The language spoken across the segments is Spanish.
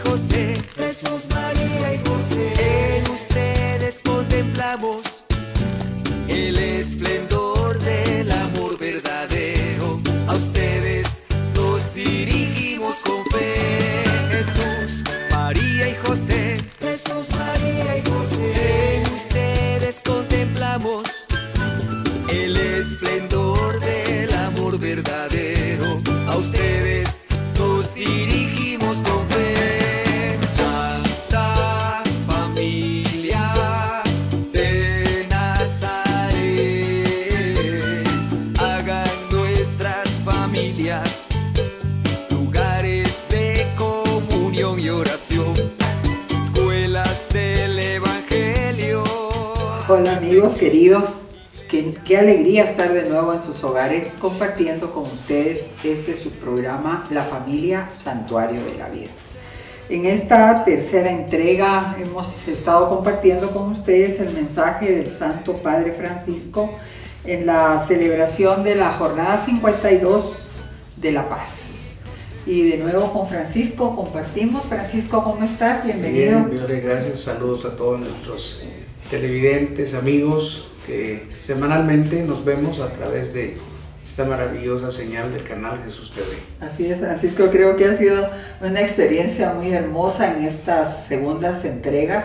José, Jesús, María y José, en ustedes contemplamos el esplendor del amor verdadero. A ustedes nos dirigimos con fe. Jesús, María y José, Jesús, María y José, en ustedes contemplamos el esplendor del amor verdadero. A ustedes nos dirigimos con fe. Santa Familia de Nazaret, hagan nuestras familias lugares de comunión y oración, escuelas del Evangelio. Hola amigos queridos, qué alegría estar de nuevo en sus hogares compartiendo con ustedes su programa La Familia Santuario de la Vida. En esta tercera entrega hemos estado compartiendo con ustedes el mensaje del Santo Padre Francisco en la celebración de la jornada 52 de la paz. Y de nuevo con Francisco compartimos. Francisco, ¿cómo estás? Bienvenido. Bien, Viole, gracias. Saludos a todos nuestros televidentes, amigos, que semanalmente nos vemos a través de esta maravillosa señal del canal Jesús TV. Así es, Francisco, creo que ha sido una experiencia muy hermosa en estas segundas entregas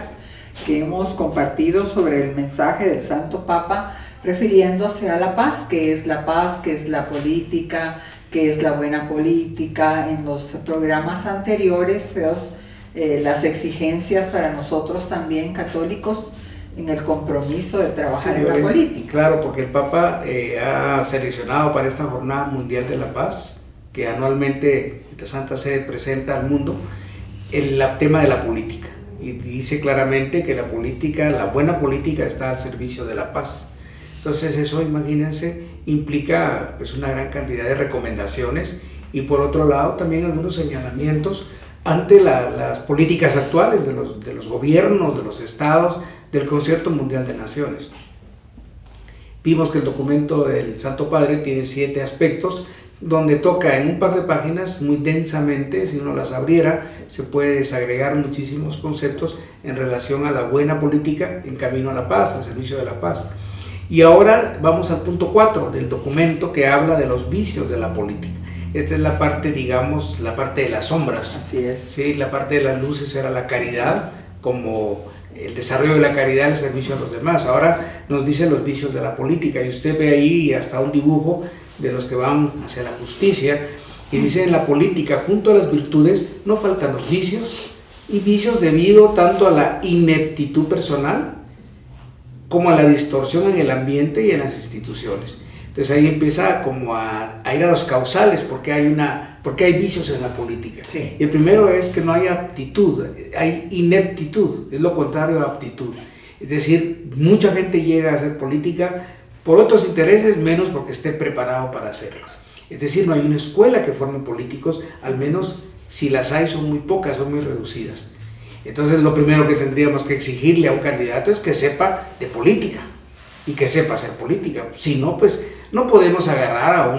que hemos compartido sobre el mensaje del Santo Papa, refiriéndose a la paz, que es la paz, que es la política, que es la buena política. En los programas anteriores, las exigencias para nosotros también católicos en el compromiso de trabajar en la política. Claro, porque el Papa ha seleccionado para esta Jornada Mundial de la Paz, que anualmente la Santa Sede presenta al mundo, el tema de la política. Y dice claramente que la política, la buena política, está al servicio de la paz. Entonces eso, imagínense, implica pues una gran cantidad de recomendaciones y por otro lado también algunos señalamientos ante las políticas actuales de los gobiernos, de los estados, del Concierto Mundial de Naciones. Vimos que el documento del Santo Padre tiene 7 aspectos, donde toca en un par de páginas muy densamente. Si uno las abriera, se puede desagregar muchísimos conceptos en relación a la buena política en camino a la paz, al servicio de la paz. Y ahora vamos al punto 4 del documento, que habla de los vicios de la política. Esta es la parte, digamos, la parte de las sombras. Así es. Sí, la parte de las luces era la caridad, como el desarrollo de la caridad, el servicio a los demás. Ahora nos dicen los vicios de la política, y usted ve ahí hasta un dibujo de los que van hacia la justicia, y dice: en la política, junto a las virtudes, no faltan los vicios, y vicios debido tanto a la ineptitud personal como a la distorsión en el ambiente y en las instituciones. Entonces ahí empieza como a ir a los causales, porque hay vicios en la política. Sí. Y el primero es que no hay aptitud, hay ineptitud, es lo contrario a aptitud. Es decir, mucha gente llega a hacer política por otros intereses, menos porque esté preparado para hacerlo. Es decir, no hay una escuela que forme políticos, al menos si las hay son muy pocas, son muy reducidas. Entonces lo primero que tendríamos que exigirle a un candidato es que sepa de política y que sepa hacer política. Si no, pues no podemos agarrar a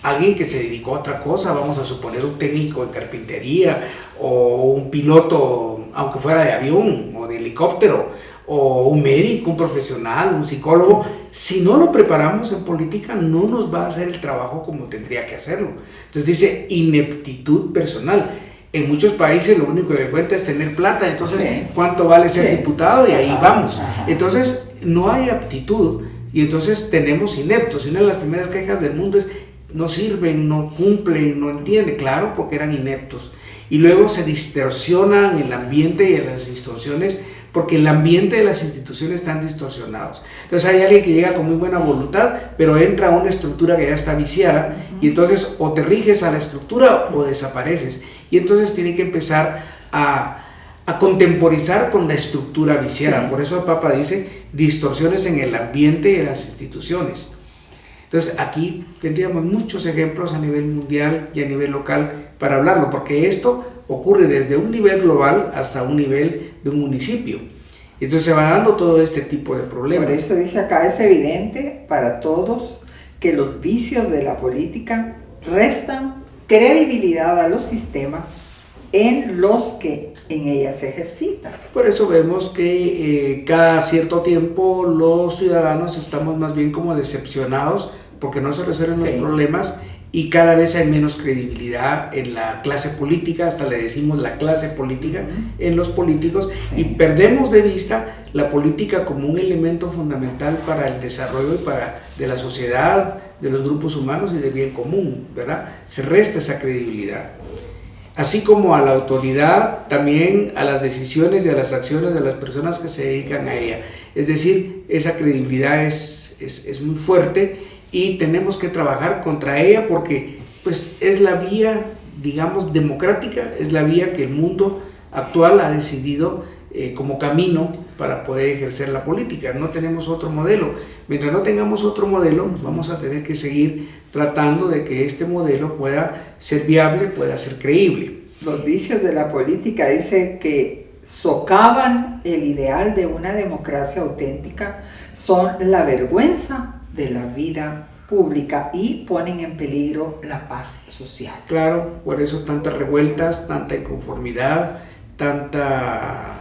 alguien que se dedicó a otra cosa, vamos a suponer un técnico en carpintería o un piloto, aunque fuera de avión o de helicóptero, o un médico, un profesional, un psicólogo. Si no lo preparamos en política, no nos va a hacer el trabajo como tendría que hacerlo. Entonces dice ineptitud personal. En muchos países lo único que cuenta es tener plata, entonces sí, ¿cuánto vale ser diputado? Y ahí vamos. Entonces no hay aptitud y entonces tenemos ineptos. Y una de las primeras quejas del mundo es: no sirven, no cumplen, no entienden. Claro, porque eran ineptos. Y luego se distorsionan el ambiente y las instituciones, porque el ambiente de las instituciones están distorsionados. Entonces hay alguien que llega con muy buena voluntad, pero entra a una estructura que ya está viciada, y entonces o te riges a la estructura o desapareces. Y entonces tiene que empezar a contemporizar con la estructura viciada. Sí. Por eso el Papa dice distorsiones en el ambiente y en las instituciones. Entonces aquí tendríamos muchos ejemplos a nivel mundial y a nivel local para hablarlo, porque esto ocurre desde un nivel global hasta un nivel de un municipio. Entonces se va dando todo este tipo de problemas. Por eso dice acá: es evidente para todos que los vicios de la política restan credibilidad a los sistemas en los que en ella se ejercita. Por eso vemos que cada cierto tiempo los ciudadanos estamos más bien como decepcionados porque no se resuelven los problemas y cada vez hay menos credibilidad en la clase política, hasta le decimos la clase política, en los políticos, y perdemos de vista la política como un elemento fundamental para el desarrollo de la sociedad, de los grupos humanos y del bien común, ¿verdad? Se resta esa credibilidad. Así como a la autoridad, también a las decisiones y a las acciones de las personas que se dedican a ella. Es decir, esa credibilidad es muy fuerte y tenemos que trabajar contra ella porque pues, es la vía, digamos, democrática, es la vía que el mundo actual ha decidido como camino para poder ejercer la política. No tenemos otro modelo. Mientras no tengamos otro modelo, vamos a tener que seguir tratando de que este modelo pueda ser viable, pueda ser creíble. Los vicios de la política dice que socavan el ideal de una democracia auténtica, son la vergüenza de la vida pública y ponen en peligro la paz social. Claro, por eso tantas revueltas, tanta inconformidad, tanta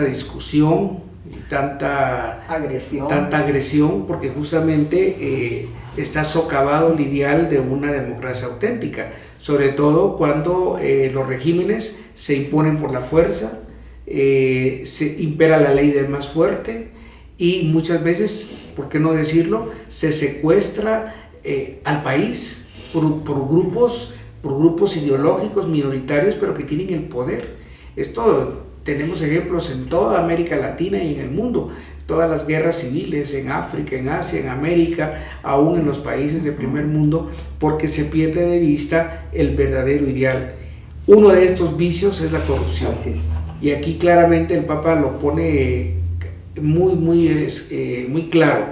discusión, tanta agresión, porque justamente está socavado el ideal de una democracia auténtica, sobre todo cuando los regímenes se imponen por la fuerza, se impera la ley del más fuerte y muchas veces, ¿por qué no decirlo?, se secuestra al país por grupos ideológicos minoritarios, pero que tienen el poder. Esto tenemos ejemplos en toda América Latina y en el mundo. Todas las guerras civiles en África, en Asia, en América, aún en los países de primer mundo, porque se pierde de vista el verdadero ideal. Uno de estos vicios es la corrupción. Y aquí claramente el Papa lo pone muy claro.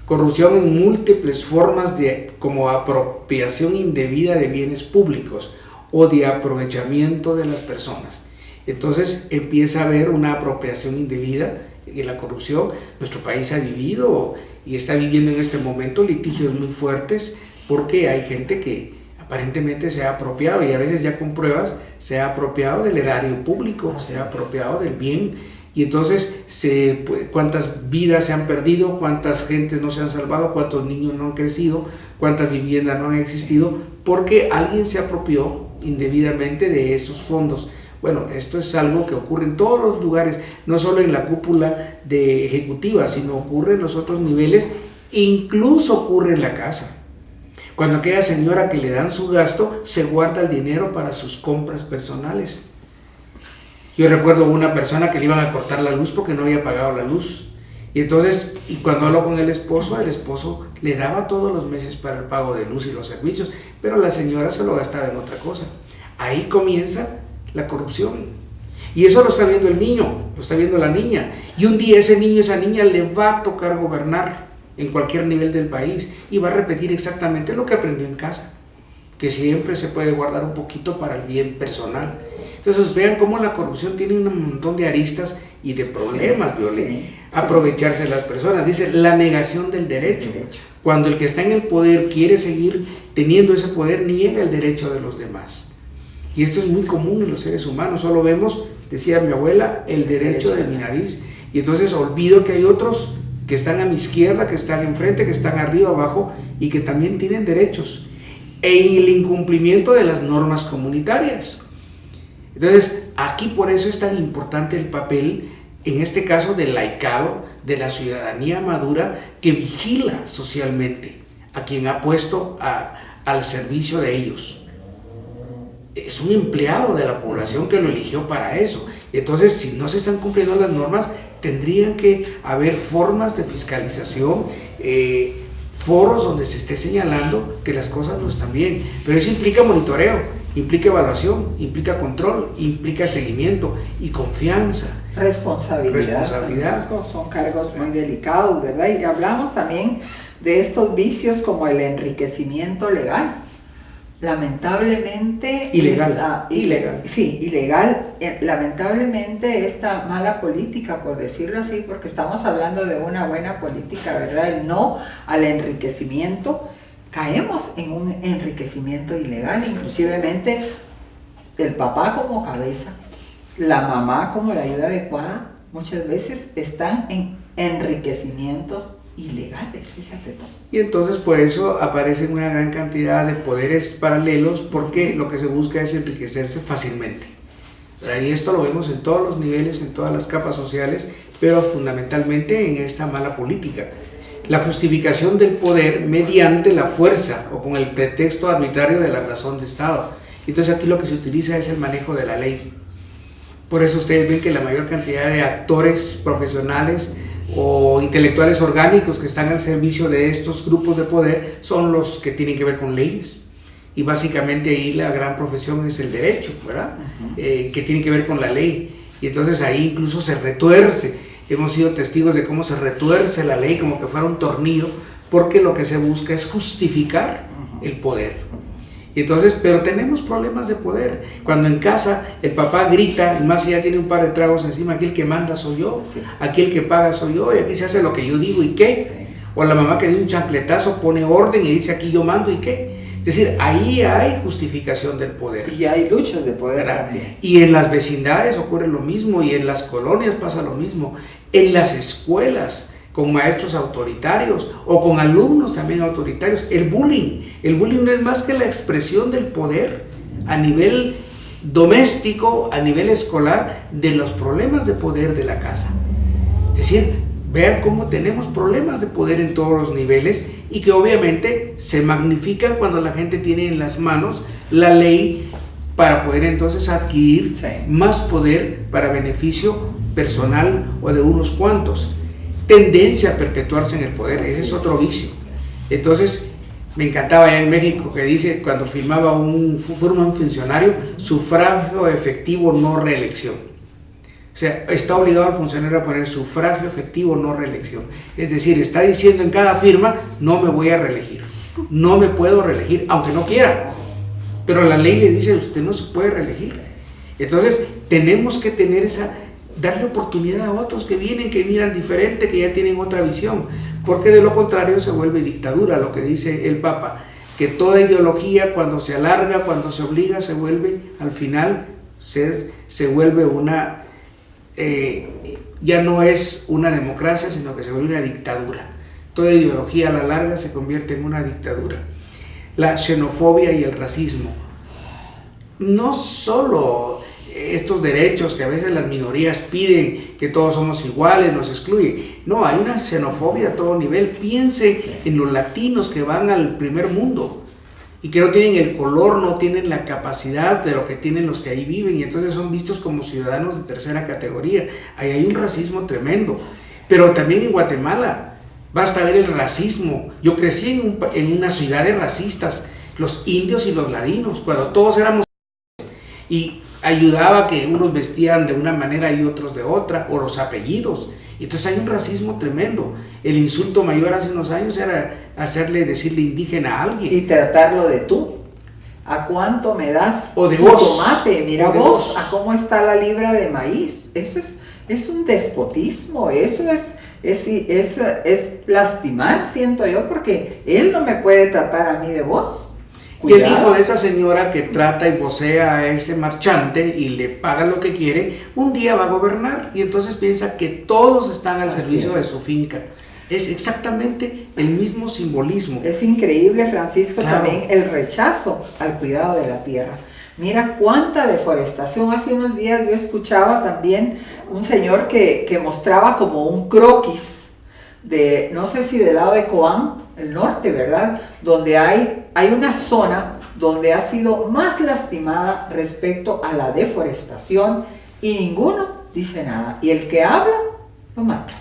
Corrupción en múltiples formas como apropiación indebida de bienes públicos o de aprovechamiento de las personas. Entonces empieza a haber una apropiación indebida en la corrupción. Nuestro país ha vivido y está viviendo en este momento litigios muy fuertes porque hay gente que aparentemente se ha apropiado y a veces ya con pruebas se ha apropiado del erario público, se ha apropiado del bien y entonces cuántas vidas se han perdido, cuántas gentes no se han salvado, cuántos niños no han crecido, cuántas viviendas no han existido porque alguien se apropió indebidamente de esos fondos. Bueno, esto es algo que ocurre en todos los lugares, no solo en la cúpula ejecutiva, sino ocurre en los otros niveles, incluso ocurre en la casa. Cuando aquella señora que le dan su gasto, se guarda el dinero para sus compras personales. Yo recuerdo una persona que le iban a cortar la luz porque no había pagado la luz. Y entonces, cuando habló con el esposo le daba todos los meses para el pago de luz y los servicios, pero la señora se lo gastaba en otra cosa. Ahí comienza la corrupción. Y eso lo está viendo el niño, lo está viendo la niña. Y un día ese niño, esa niña le va a tocar gobernar en cualquier nivel del país y va a repetir exactamente lo que aprendió en casa, que siempre se puede guardar un poquito para el bien personal. Entonces vean cómo la corrupción tiene un montón de aristas y de problemas, aprovecharse de las personas. Dice la negación del derecho. Cuando el que está en el poder quiere seguir teniendo ese poder, niega el derecho de los demás. Y esto es muy común en los seres humanos, solo vemos, decía mi abuela, el derecho de mi nariz. Y entonces olvido que hay otros que están a mi izquierda, que están enfrente, que están arriba, abajo, y que también tienen derechos. En el incumplimiento de las normas comunitarias. Entonces, aquí por eso es tan importante el papel, en este caso del laicado, de la ciudadanía madura, que vigila socialmente a quien ha puesto al servicio de ellos. Es un empleado de la población que lo eligió para eso. Entonces, si no se están cumpliendo las normas, tendrían que haber formas de fiscalización, foros donde se esté señalando que las cosas no están bien. Pero eso implica monitoreo, implica evaluación, implica control, implica seguimiento y confianza. Responsabilidad. Son cargos muy delicados, ¿verdad? Y hablamos también de estos vicios como el enriquecimiento legal. Lamentablemente ilegal. Lamentablemente esta mala política, por decirlo así, porque estamos hablando de una buena política, ¿verdad? El no al enriquecimiento, caemos en un enriquecimiento ilegal, inclusivemente el papá como cabeza, la mamá como la ayuda adecuada, muchas veces están en enriquecimientos ilegales, fíjate tú. Y entonces por eso aparecen una gran cantidad de poderes paralelos, porque lo que se busca es enriquecerse fácilmente. Y esto lo vemos en todos los niveles, en todas las capas sociales, pero fundamentalmente en esta mala política. La justificación del poder mediante la fuerza o con el pretexto arbitrario de la razón de Estado. Entonces aquí lo que se utiliza es el manejo de la ley. Por eso ustedes ven que la mayor cantidad de actores profesionales o intelectuales orgánicos que están al servicio de estos grupos de poder son los que tienen que ver con leyes. Y básicamente ahí la gran profesión es el derecho, ¿verdad? Que tiene que ver con la ley. Y entonces ahí incluso se retuerce. Hemos sido testigos de cómo se retuerce la ley como que fuera un tornillo, porque lo que se busca es justificar el poder. Y entonces, pero tenemos problemas de poder. Cuando en casa el papá grita, y más si ya tiene un par de tragos encima, aquí el que manda soy yo, aquí el que paga soy yo, y aquí se hace lo que yo digo, ¿y qué? O la mamá que dio un chancletazo pone orden y dice aquí yo mando, ¿y qué? Es decir, ahí hay justificación del poder. Y hay luchas de poder también. Y en las vecindades ocurre lo mismo, y en las colonias pasa lo mismo. En las escuelas, con maestros autoritarios o con alumnos también autoritarios. El bullying no es más que la expresión del poder a nivel doméstico, a nivel escolar, de los problemas de poder de la casa. Es decir, vean cómo tenemos problemas de poder en todos los niveles, y que obviamente se magnifican cuando la gente tiene en las manos la ley para poder entonces adquirir más poder para beneficio personal o de unos cuantos. Tendencia a perpetuarse en el poder, ese es otro vicio. Entonces, me encantaba allá en México que dice, cuando firmaba un funcionario, sufragio efectivo, no reelección. O sea, está obligado el funcionario a poner sufragio efectivo, no reelección. Es decir, está diciendo en cada firma, no me voy a reelegir, no me puedo reelegir, aunque no quiera. Pero la ley le dice, usted no se puede reelegir. Entonces, tenemos que tener darle oportunidad a otros que vienen, que miran diferente, que ya tienen otra visión. Porque de lo contrario se vuelve dictadura, lo que dice el Papa, que toda ideología cuando se alarga, cuando se obliga, se vuelve, al final, se vuelve una... ya no es una democracia, sino que se vuelve una dictadura. Toda ideología a la larga se convierte en una dictadura. La xenofobia y el racismo. No solo estos derechos que a veces las minorías piden, que todos somos iguales, nos excluyen. No, hay una xenofobia a todo nivel. Piense en los latinos que van al primer mundo y que no tienen el color, no tienen la capacidad de lo que tienen los que ahí viven, y entonces son vistos como ciudadanos de tercera categoría. Ahí hay un racismo tremendo. Pero también en Guatemala basta ver el racismo. Yo crecí en una ciudad de racistas, los indios y los ladinos, cuando todos éramos, y ayudaba que unos vestían de una manera y otros de otra, o los apellidos. Entonces hay un racismo tremendo. El insulto mayor hace unos años era decirle indígena a alguien. Y tratarlo de tú. ¿A cuánto me das? O de tu vos. tomate, mira vos. ¿A cómo está la libra de maíz? Eso es un despotismo, eso es lastimar, siento yo, porque él no me puede tratar a mí de vos. Y el hijo de esa señora que trata y vocea a ese marchante y le paga lo que quiere, un día va a gobernar, y entonces piensa que todos están al servicio de su finca. Es exactamente el mismo simbolismo. Es increíble, Francisco, claro. También el rechazo al cuidado de la tierra. Mira cuánta deforestación. Hace unos días yo escuchaba también un señor que mostraba como un croquis de, no sé si del lado de Cobán, el norte, ¿verdad? Donde hay una zona donde ha sido más lastimada respecto a la deforestación, y ninguno dice nada. Y el que habla, lo mata.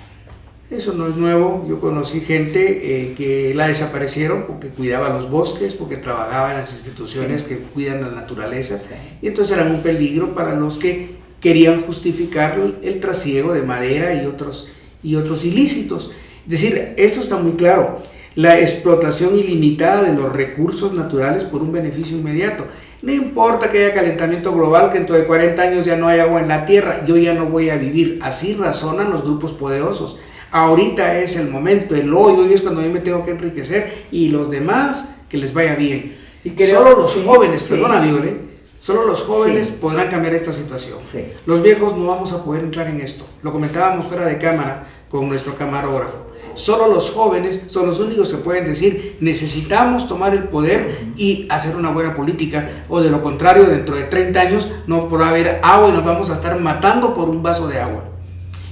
Eso no es nuevo. Yo conocí gente que la desaparecieron porque cuidaba los bosques, porque trabajaba en las instituciones que cuidan la naturaleza, y entonces eran un peligro para los que querían justificar el trasiego de madera y otros ilícitos. Es decir, esto está muy claro. La explotación ilimitada de los recursos naturales por un beneficio inmediato. No importa que haya calentamiento global, que dentro de 40 años ya no hay agua en la tierra, yo ya no voy a vivir. Así razonan los grupos poderosos. Ahorita es el momento, el hoy es cuando yo me tengo que enriquecer, y los demás que les vaya bien. Y solo los jóvenes, perdona Viole, Solo los jóvenes Sí. podrán cambiar esta situación. Sí. Los viejos no vamos a poder entrar en esto. Lo comentábamos fuera de cámara con nuestro camarógrafo. Solo los jóvenes son los únicos que pueden decir: necesitamos tomar el poder y hacer una buena política, o de lo contrario, dentro de 30 años no podrá haber agua y nos vamos a estar matando por un vaso de agua.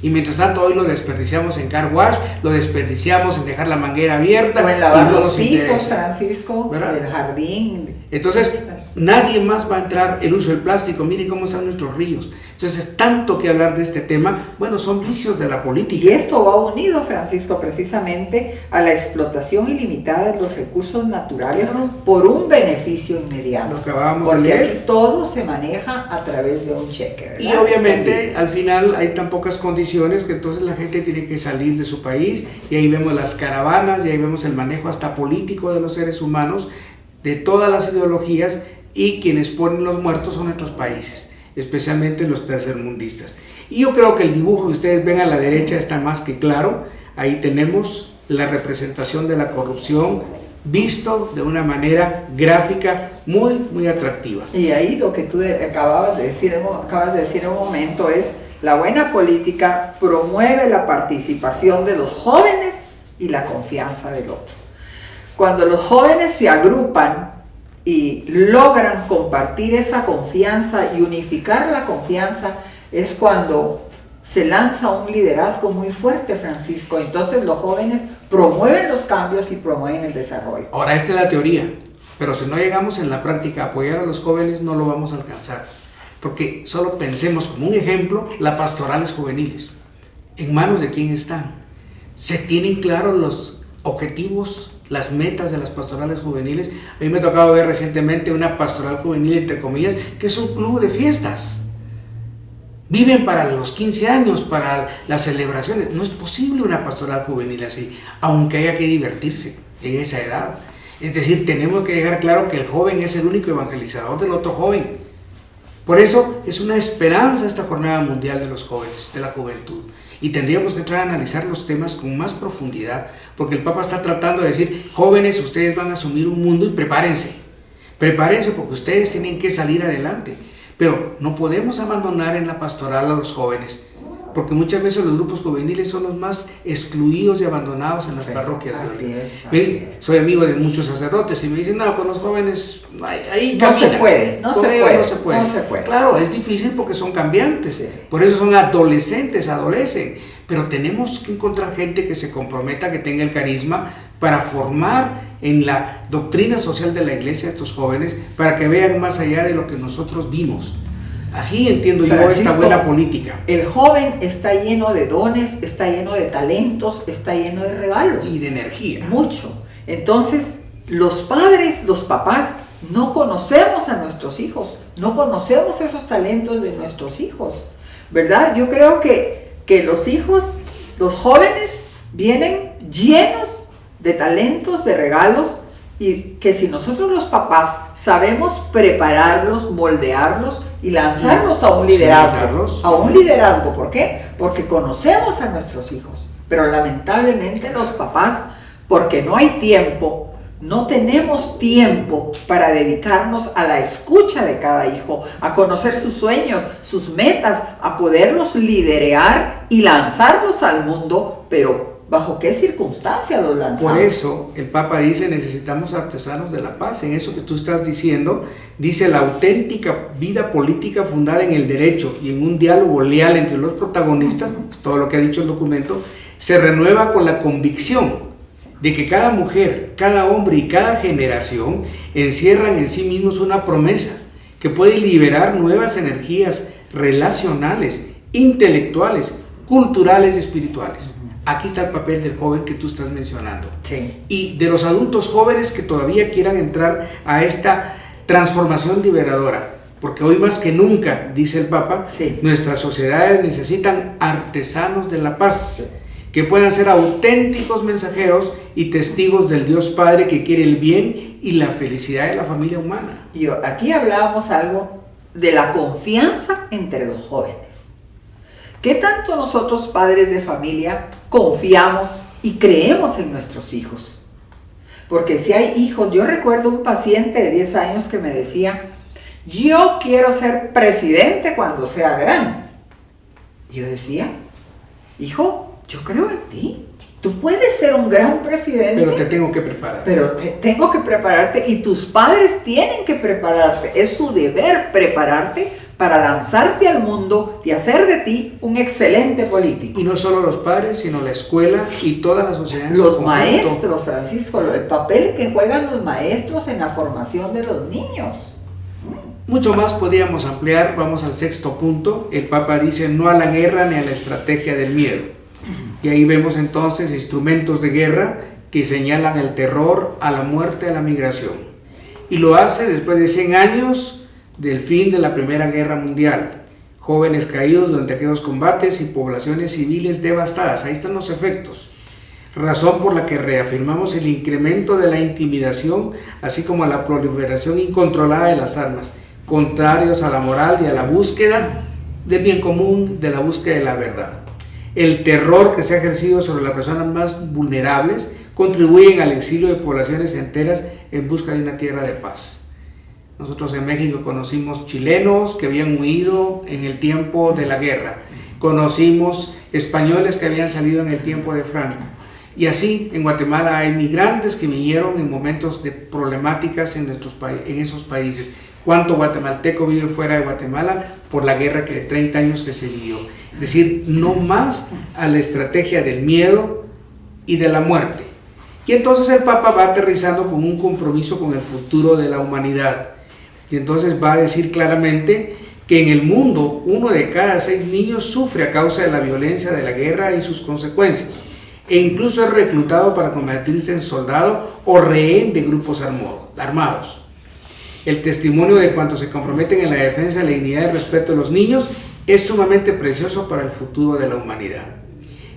Y mientras tanto hoy lo desperdiciamos en car wash, lo desperdiciamos en dejar la manguera abierta. O en lavar y no los nos pisos, interesa, Francisco, ¿verdad? el jardín. Entonces, nadie más va a entrar el uso del plástico. Miren cómo están nuestros ríos. Entonces, tanto que hablar de este tema. Bueno, son vicios de la política. Y esto va unido, Francisco, precisamente a la explotación ilimitada de los recursos naturales por un beneficio inmediato. Lo acabamos de Porque leer. aquí todo se maneja a través de un cheque, ¿verdad? Y obviamente al final hay tan pocas condiciones que entonces la gente tiene que salir de su país, y ahí vemos las caravanas, y ahí vemos el manejo hasta político de los seres humanos, de todas las ideologías, y quienes ponen los muertos son nuestros países, especialmente los tercermundistas. Y yo creo que el dibujo que ustedes ven a la derecha está más que claro. Ahí tenemos la representación de la corrupción visto de una manera gráfica muy, muy atractiva. Y ahí lo que tú acabas de decir en un momento es: la buena política promueve la participación de los jóvenes y la confianza del otro. Cuando los jóvenes se agrupan y logran compartir esa confianza y unificar la confianza, es cuando se lanza un liderazgo muy fuerte, Francisco. Entonces los jóvenes promueven los cambios y promueven el desarrollo. Ahora, esta es la teoría, pero si no llegamos en la práctica a apoyar a los jóvenes, no lo vamos a alcanzar. Porque solo pensemos como un ejemplo las pastorales juveniles. ¿En manos de quién están? ¿Se tienen claros los objetivos, las metas de las pastorales juveniles? A mí me ha tocado ver recientemente una pastoral juvenil, entre comillas, que es un club de fiestas. Viven para los 15 años, para las celebraciones. No es posible una pastoral juvenil así, aunque haya que divertirse en esa edad. Es decir, tenemos que dejar claro que el joven es el único evangelizador del otro joven. Por eso es una esperanza esta Jornada Mundial de los Jóvenes, de la juventud. Y tendríamos que entrar a analizar los temas con más profundidad, porque el Papa está tratando de decir: jóvenes, ustedes van a asumir un mundo y prepárense. Prepárense porque ustedes tienen que salir adelante. Pero no podemos abandonar en la pastoral a los jóvenes, porque muchas veces los grupos juveniles son los más excluidos y abandonados en las parroquias. Así es. Soy amigo de muchos sacerdotes y me dicen: no, con los jóvenes ahí No se puede, no se puede. Claro, es difícil porque son cambiantes, Sí. por eso son adolescentes, adolecen. Pero tenemos que encontrar gente que se comprometa, que tenga el carisma para formar en la doctrina social de la iglesia a estos jóvenes, para que vean más allá de lo que nosotros vimos. Así entiendo yo Francisco, esta buena política. El joven está lleno de dones, está lleno de talentos, está lleno de regalos. Y de energía. Mucho. Entonces, los padres, los papás, no conocemos a nuestros hijos, no conocemos esos talentos de nuestros hijos, ¿verdad? Yo creo que los hijos, los jóvenes, vienen llenos de talentos, de regalos, y que si nosotros los papás sabemos prepararlos, moldearlos y lanzarlos a un liderazgo. ¿Por qué? Porque conocemos a nuestros hijos, pero lamentablemente los papás, porque no hay tiempo, no tenemos tiempo para dedicarnos a la escucha de cada hijo, a conocer sus sueños, sus metas, a poderlos liderear y lanzarlos al mundo, pero ¿bajo qué circunstancias los lanzamos? Por eso el Papa dice: necesitamos artesanos de la paz. En eso que tú estás diciendo, dice: la auténtica vida política fundada en el derecho y en un diálogo leal entre los protagonistas, todo lo que ha dicho el documento, se renueva con la convicción de que cada mujer, cada hombre y cada generación encierran en sí mismos una promesa que puede liberar nuevas energías relacionales, intelectuales, culturales y espirituales. Aquí está el papel del joven que tú estás mencionando. Sí. Y de los adultos jóvenes que todavía quieran entrar a esta transformación liberadora. Porque hoy más que nunca, dice el Papa, sí, nuestras sociedades necesitan artesanos de la paz, que puedan ser auténticos mensajeros y testigos del Dios Padre que quiere el bien y la felicidad de la familia humana. Y aquí hablábamos algo de la confianza entre los jóvenes. ¿Qué tanto nosotros, padres de familia, confiamos y creemos en nuestros hijos? Porque si hay hijos, yo recuerdo un paciente de 10 años que me decía: yo quiero ser presidente cuando sea grande. Yo decía, hijo, yo creo en ti. Tú puedes ser un gran presidente. Pero te tengo que preparar. Pero tengo que prepararte y tus padres tienen que prepararte. Es su deber prepararte para lanzarte al mundo y hacer de ti un excelente político. Y no solo los padres, sino la escuela y toda la sociedad. Los maestros, Francisco, el papel que juegan los maestros en la formación de los niños. Mucho más podríamos ampliar. Vamos al sexto punto. El Papa dice no a la guerra ni a la estrategia del miedo. Y ahí vemos entonces instrumentos de guerra que señalan el terror, a la muerte, a la migración. Y lo hace después de 100 años del fin de la Primera Guerra Mundial. Jóvenes caídos durante aquellos combates y poblaciones civiles devastadas. Ahí están los efectos. Razón por la que reafirmamos el incremento de la intimidación, así como la proliferación incontrolada de las armas, contrarios a la moral y a la búsqueda del bien común, de la búsqueda de la verdad. El terror que se ha ejercido sobre las personas más vulnerables contribuyen al exilio de poblaciones enteras en busca de una tierra de paz. Nosotros en México conocimos chilenos que habían huido en el tiempo de la guerra, conocimos españoles que habían salido en el tiempo de Franco, y así en Guatemala hay migrantes que vinieron en momentos de problemáticas en esos países. ¿Cuánto guatemalteco vive fuera de Guatemala por la guerra de 30 años que se vivió? Es decir, no más a la estrategia del miedo y de la muerte. Y entonces el Papa va aterrizando con un compromiso con el futuro de la humanidad. Y entonces va a decir claramente que en el mundo 1 de cada 6 niños sufre a causa de la violencia de la guerra y sus consecuencias. E incluso es reclutado para convertirse en soldado o rehén de grupos armados. El testimonio de cuantos se comprometen en la defensa de la dignidad y el respeto de los niños es sumamente precioso para el futuro de la humanidad.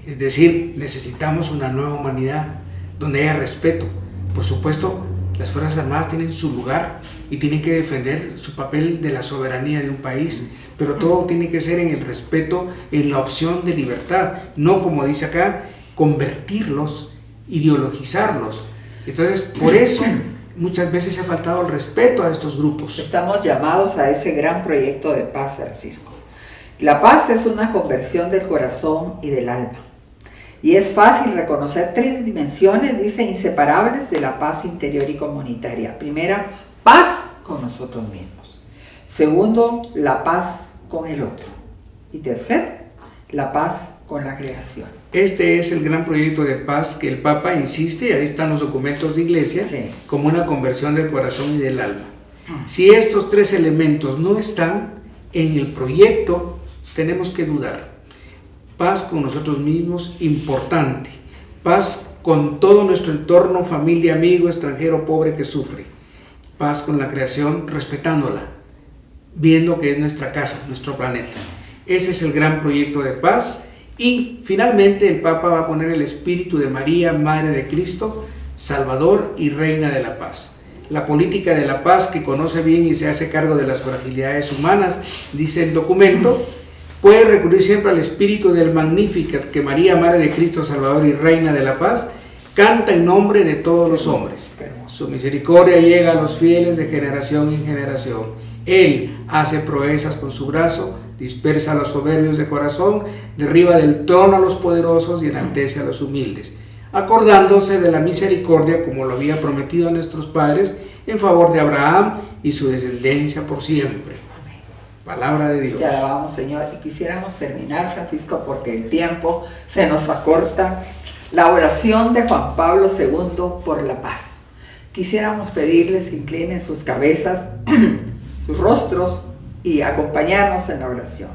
Es decir, necesitamos una nueva humanidad donde haya respeto. Por supuesto, las Fuerzas Armadas tienen su lugar y tienen que defender su papel de la soberanía de un país, pero todo tiene que ser en el respeto, en la opción de libertad, no como dice acá, convertirlos, ideologizarlos. Entonces, por eso muchas veces se ha faltado el respeto a estos grupos. Estamos llamados a ese gran proyecto de paz, Francisco. La paz es una conversión del corazón y del alma. Y es fácil reconocer 3 dimensiones, dice, inseparables de la paz interior y comunitaria. Primera, paz con nosotros mismos. Segundo, la paz con el otro. Y tercero, la paz con la creación. Este es el gran proyecto de paz que el Papa insiste, y ahí están los documentos de iglesia, sí, como una conversión del corazón y del alma. Si estos 3 elementos no están en el proyecto, tenemos que dudar. Paz con nosotros mismos, importante. Paz con todo nuestro entorno, familia, amigo, extranjero, pobre que sufre. Paz con la creación, respetándola, viendo que es nuestra casa, nuestro planeta. Ese es el gran proyecto de paz. Y finalmente el Papa va a poner el espíritu de María, Madre de Cristo, Salvador y Reina de la Paz. La política de la paz, que conoce bien y se hace cargo de las fragilidades humanas, dice el documento, puede recurrir siempre al espíritu del Magnificat que María, Madre de Cristo, Salvador y Reina de la Paz, canta en nombre de todos los hombres. Su misericordia llega a los fieles de generación en generación. Él hace proezas con su brazo, dispersa a los soberbios de corazón, derriba del trono a los poderosos y enaltece a los humildes, acordándose de la misericordia como lo había prometido a nuestros padres en favor de Abraham y su descendencia por siempre. Amén. Palabra de Dios. Te alabamos, Señor, y quisiéramos terminar, Francisco, porque el tiempo se nos acorta. La oración de Juan Pablo II por la paz. Quisiéramos pedirles que inclinen sus cabezas, sus rostros, y acompañarnos en la oración.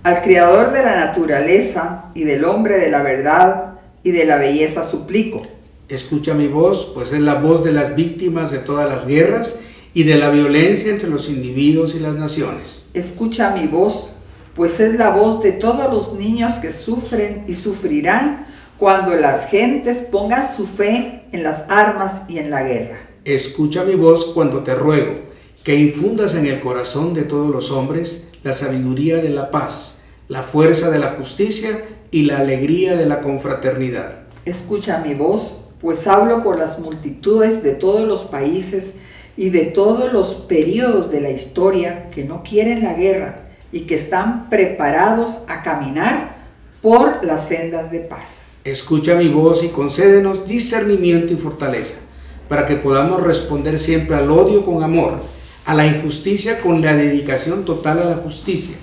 Al Creador de la naturaleza y del hombre de la verdad y de la belleza suplico. Escucha mi voz, pues es la voz de las víctimas de todas las guerras y de la violencia entre los individuos y las naciones. Escucha mi voz, pues es la voz de todos los niños que sufren y sufrirán cuando las gentes pongan su fe en las armas y en la guerra. Escucha mi voz cuando te ruego que infundas en el corazón de todos los hombres la sabiduría de la paz, la fuerza de la justicia y la alegría de la confraternidad. Escucha mi voz, pues hablo por las multitudes de todos los países y de todos los periodos de la historia que no quieren la guerra y que están preparados a caminar por las sendas de paz. Escucha mi voz y concédenos discernimiento y fortaleza, para que podamos responder siempre al odio con amor, a la injusticia con la dedicación total a la justicia,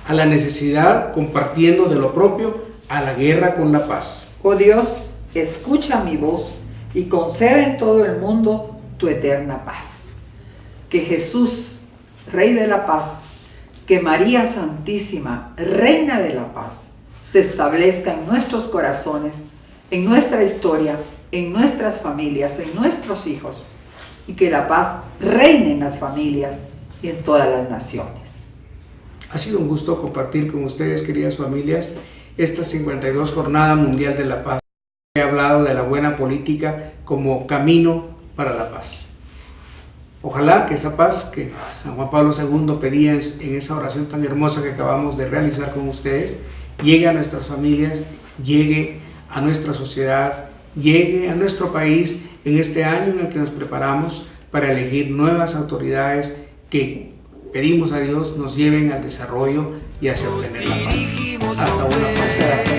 a la necesidad compartiendo de lo propio, a la guerra con la paz. Oh Dios, escucha mi voz y concede en todo el mundo tu eterna paz. Que Jesús, Rey de la paz, que María Santísima, Reina de la paz, se establezca en nuestros corazones, en nuestra historia, en nuestras familias, en nuestros hijos, y que la paz reine en las familias y en todas las naciones. Ha sido un gusto compartir con ustedes, queridas familias, esta 52 Jornada Mundial de la Paz. He hablado de la buena política como camino para la paz. Ojalá que esa paz que San Juan Pablo II pedía en esa oración tan hermosa que acabamos de realizar con ustedes, llegue a nuestras familias, llegue a nuestra sociedad, llegue a nuestro país en este año en el que nos preparamos para elegir nuevas autoridades que pedimos a Dios nos lleven al desarrollo y hacia obtener la paz. Hasta una próxima.